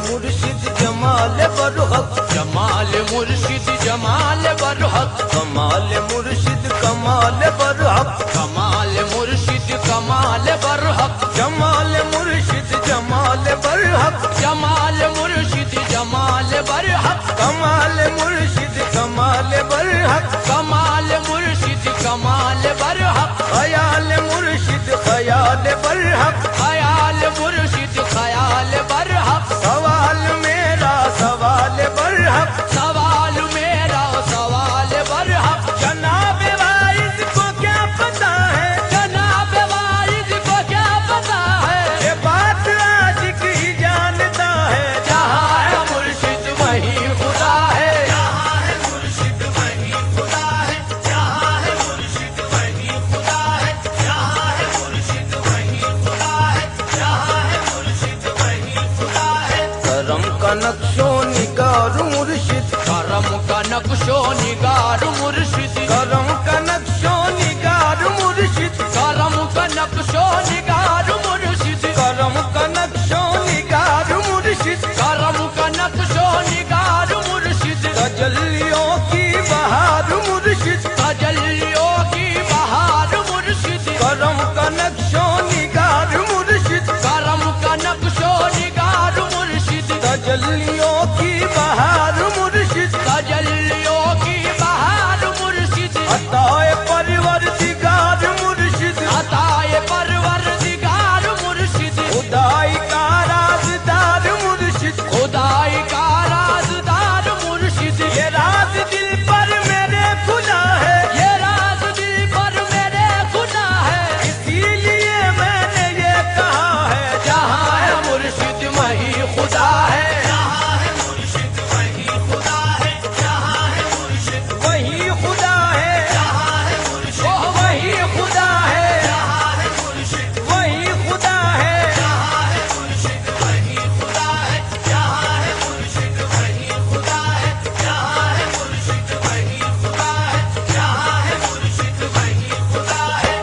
मुर्शिद जमाल बरहक, जमाल मुर्शिद जमाल बरहक, कमाल मुर्शिद कमाल बरहक, कमाल मुर्शिद कमाल बरहक, जमाल मुर्शिद जमाल बरहक, जमाल मुर्शिद जमाल बरहक, कमाल मुर्शिद कमाल बरहक, कमाल मुर्शिद कमाल बरहक, खयाल मुर्शिद खयाल बरहक, खयाल मुर्शिद खयाल बरहक, सवाल मेरा सवाल बरहक, सवाल मेरा सवाल बरहक, जनाब वाइज को क्या पता है, जनाब वाइद को क्या पता है, ये बात आशिक ही जानता है। जहाँ है मुर्शिद वहीं खुदा है, जहाँ है मुर्शिद वहीं खुदा है, जहाँ है मुर्शिद वहीं खुदा है, जहाँ है मुर्शिद वहीं खुदा है, जहाँ है मुर्शिद वहीं खुदा है। करम का नक्शो निगार मुर्शिद, करम का नक्शो निगार मुर्शिद, करम का नक्शो निगार मुर्शिद, करम का नक्शो निगार मुर्शिद, करम का नक्शो निगार मुर्शिद, करम का नक्शो निगार मुर्शिद, तजल्लियों की बहार मुर्शिद, तजल्लियों की बहार मुर्शिद, करम का नक्शो निगार मुर्शिद, करम का नक्शो निगार मुर्शिद, तजल्लियों की बहार मुर्शिद, तजल्लियों की बहार मुर्शिद, अताए परवरदिगार मुर्शिद, अताए परवरदिगार मुर्शिद, खुदाई का राज़दार मुर्शिद, खुदाई का राज़दार मुर्शिद, ये राज दिल पर मेरे खुला है, ये राज दिल पर मेरे खुदा है, इसीलिए मैंने ये कहा है। जहाँ है मुर्शिद वहीं खुदा है, जहाँ है मुर्शिद वहीं खुदा है, जहाँ है मुर्शिद वहीं खुदा है, जहाँ है मुर्शिद ओह वहीं खुदा है, जहाँ है मुर्शिद वहीं खुदा है, जहाँ है मुर्शिद वहीं खुदा है, जहाँ है मुर्शिद वहीं खुदा है, जहाँ है मुर्शिद वहीं खुदा है, जहाँ है मुर्शिद वहीं खुदा है।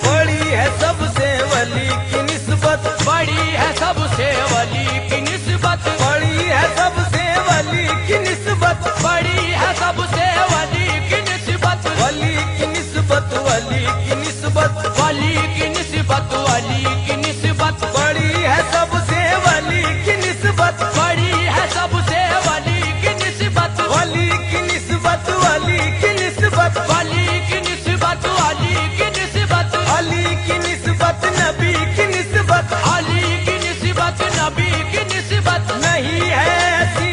बड़ी है सबसे वली की निस्बत, बड़ी है सबसे वली की निस्बत, बड़ी है सबसे वली की निस्बत, बड़ी है सबसे वली की निस्बत, वली की निस्बत, वली की निस्बत, वली की निस्बत, वली की निस्बत, बड़ी है सबसे वली की निस्बत, बड़ी है सबसे वली की निस्बत, वली की निस्बत, वली की निस्बत, वली की निस्बत, वली की निस्बत, अली की निस्बत, नबी की निस्बत, अली की निस्बत, नबी की निस्बत, नहीं है ऐसी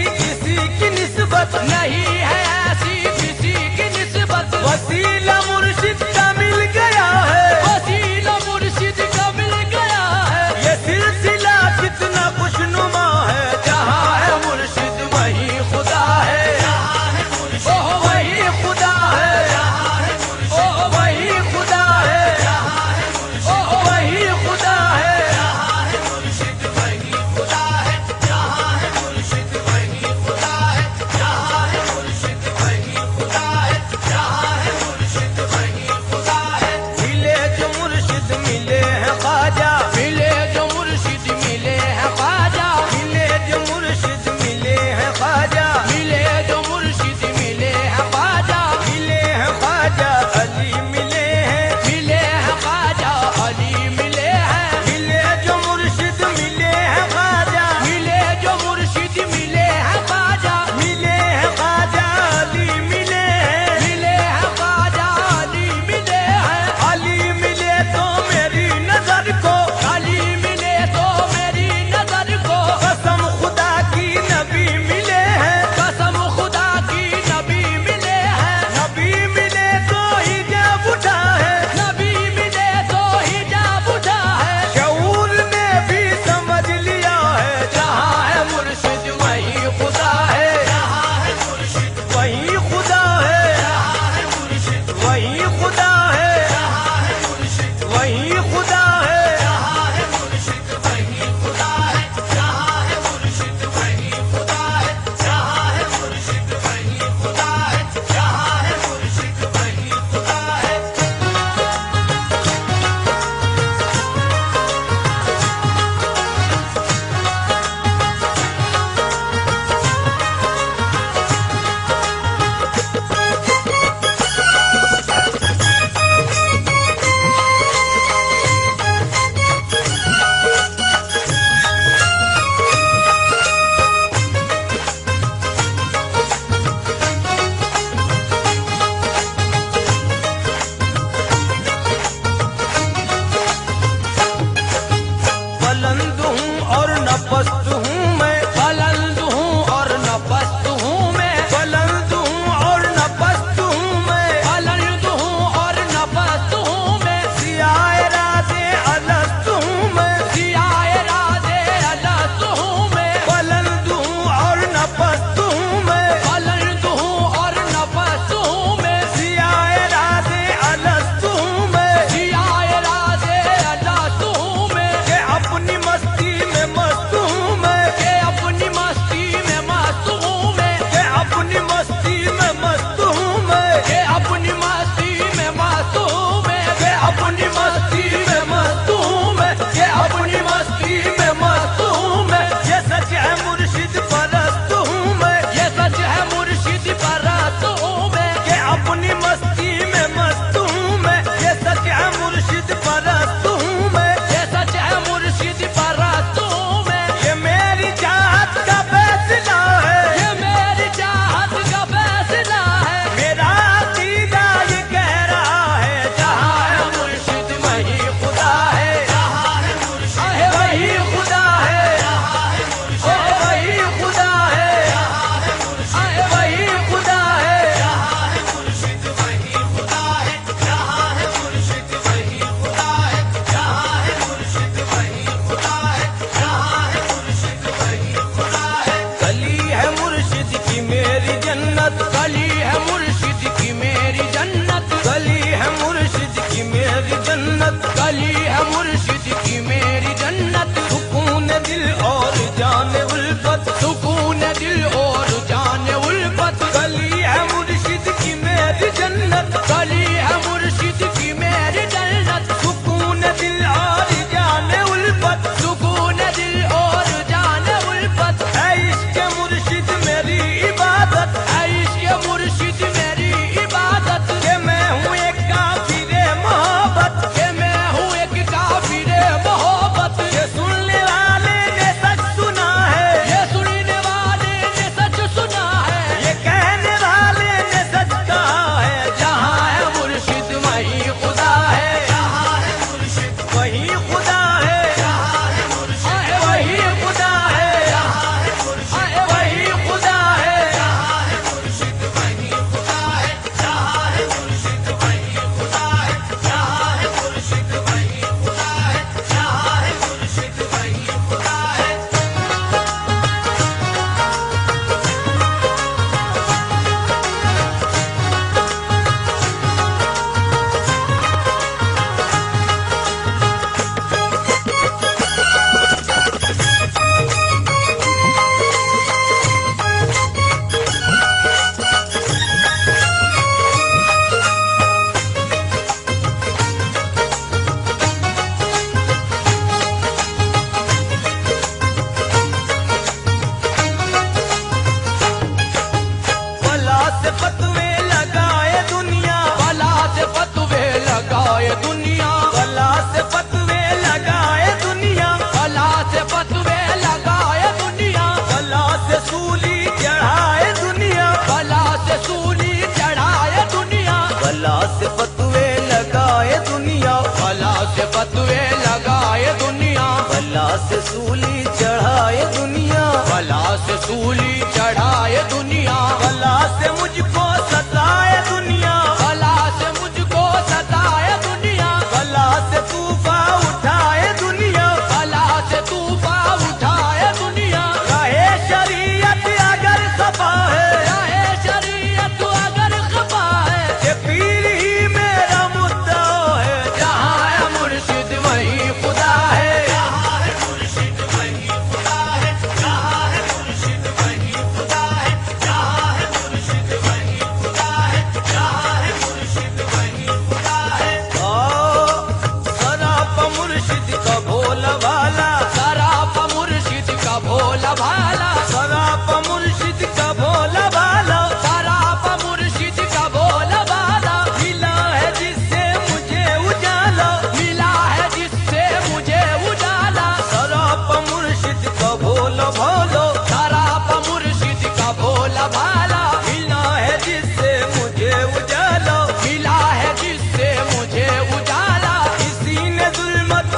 खुदा है, आए वही खुदा है, आए वही खुदा है। जहाँ है मुर्शिद वही खुदा है, जहाँ है मुर्शिद वही खुदा है, जहाँ है मुर्शिद वही खुदा है, जहाँ है मुर्शिद वही खुदा है। बला से फतवे लगाए दुनिया, बला से फतवे लगाए दुनिया, बला से फतवे लगाए दुनिया, बला से फतवे लगाए दुनिया, बला से सूली चढ़ाए दुनिया, बला से सूली चढ़ाए दुनिया, बला से फतवे लगाए दुनिया, बला से फतवे लगाए दुनिया, बला से सूली चढ़ाए दुनिया, बला से सूली चढ़ाए दुनिया, बला से मुझको सताए दुनिया, बला से मुझको सताए दुनिया, बला से तूफा उठाए दुनिया, बला से तूफा उठाए दुनिया। रहे शरीयत अगर खफा है, रहे शरीयत अगर खफा है, ये पीर ही मेरा मुद्दा है। जहाँ है मुर्शिद वही खुदा है, जहाँ है मुर्शिद वही खुदा है, जहाँ है मुर्शिद वही खुदा है, जहाँ है मुर्शिद वही खुदा है, जहाँ है मुर्शिद वही खुदा है। सराप मुर्शिद का भोला भाला, सराप मुर्शिद का भोला भाला, सराप मुर्शिद का भोला भाला, सराप मुर्शिद का भोला भाला, मिला है जिससे मुझे उजाला, मिला है जिससे मुझे उजाला। सराप मुर्शिद का भोला भाला, सराप मुर्शिद का भोला भाला, मिला है जिससे मुझे उजाला, मिला है जिससे मुझे उजाला। किसी ने जुल्मत